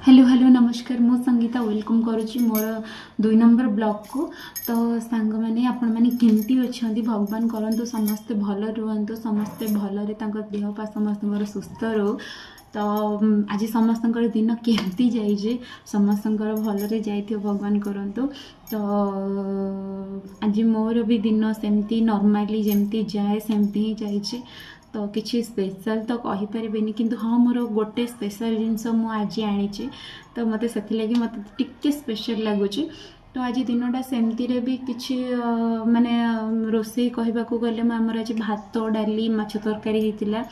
Hello hello नमस्कार मु Sangeeta welcome करुच्ची मोर 2 number blog को। तो सांग मैंने आपण मैंने केमती अच्छा भगवान करंतु समस्ते भल रुहतु समस्ते भलरे देह पा समस्त सुस्थ रो। तो आज समस्त दिन केमती जाइए समस्त भलरे जाइए भगवान करंतु। तो आज मोर भी दिन सेमती नॉर्मली जमती जाए सेमती ही जाइए। तो किसी स्पेशल तो कहीपरि किंतु हाँ मोर गोटे स्पेशल जिनस मुझे आनी तो मत से मत टिके स्पेशल लगुच। तो आज दिनटा सेमती भी किसी माने रोसे कहवाक गले आमर आज भात डाली माछ तरकारी होता।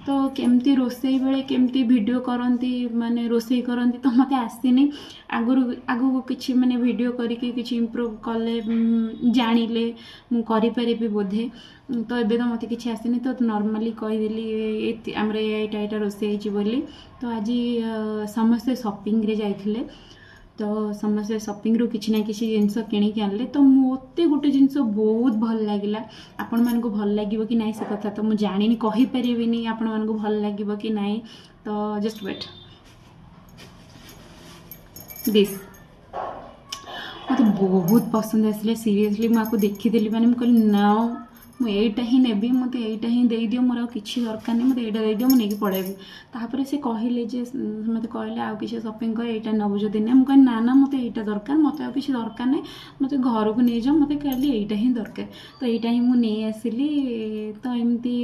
तो केमती रोसई बेले केमती वीडियो करती माने रोसई करती तो मत आसनी आगु किसी माने वीडियो करके किसी इम्प्रूव कले जानिले मुझे बोधे। तो एबे तो मत किसी आसनी तो नॉर्मली कहीदेली आमर यहाँ रोसई बोली। तो आज समस्ते शॉपिंग रे जाइथिले तो समस्ते शॉपिंग रू किसी ना किसी जिनस किणिक आनले। तो मते गोटे जिनस बहुत भल लगिला आपण मानकु भल लागिबो कि नाही से कथा तो मु जानिनी कहि परिबिनी आपण मानकु भल लागिबो कि नाही। तो जस्ट वेट दिस मत बहुत पसंद आसले सीरियसली मुझे देखीदेली मैंने कहली ना मुझे ही नेबी मत यहाँ ही दे दियो मोर किसी दरकार नहीं मत यहाँ दे दियो मुझे पड़ेबी। तापर से कहले जे मत कहले आउ किसी शॉपिंग कर यहाँ नबू जो दिन मुझे ना ना मत यहाँ दरकार मत आउ किसी दरकार नहीं मत घर को नहीं जाओ मत कहली यहाँ ही दरकार। तो यहाँ ही मुझे आसली। तो एमती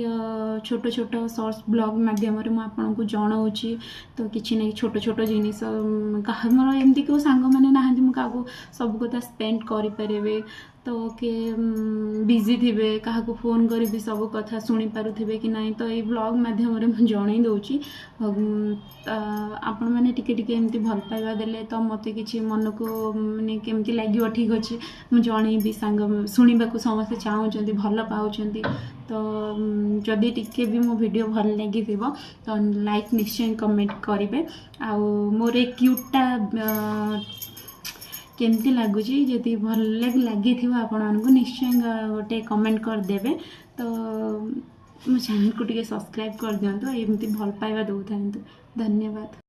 छोट छोट शॉर्ट्स ब्लॉग मध्यम मुझे जनाऊँगी। तो किसी ना छोट छोट जिनिस क्या मोर एमती क्यों सांग मैंने नहांती मुझे सब कथा स्पेंड करें। तो किए बिजी थे क्या फोन करी सब कथा शुणी पारे कि ना। तो ये ब्लॉग मध्यम जन दूची आपण मैंने टिके एमती भल पाइबा देले तो मत कि मन को माने केमती लगे ठीक अच्छे मुझे जनईबी सांग शुणा समस्ते चाहूँगी भल पाँच। तो जदि टिके भी मो वीडियो भल लगी तो लाइक निश्चय कमेंट करेंगे। आ मोर क्यूटा केमती लगुच जदि भल लगी आपण मानक निश्चय गोटे कमेंट करदे। तो मो चैनल को टिके सब्सक्राइब कर दिंतु एमती भल पाइबा दौथा। धन्यवाद।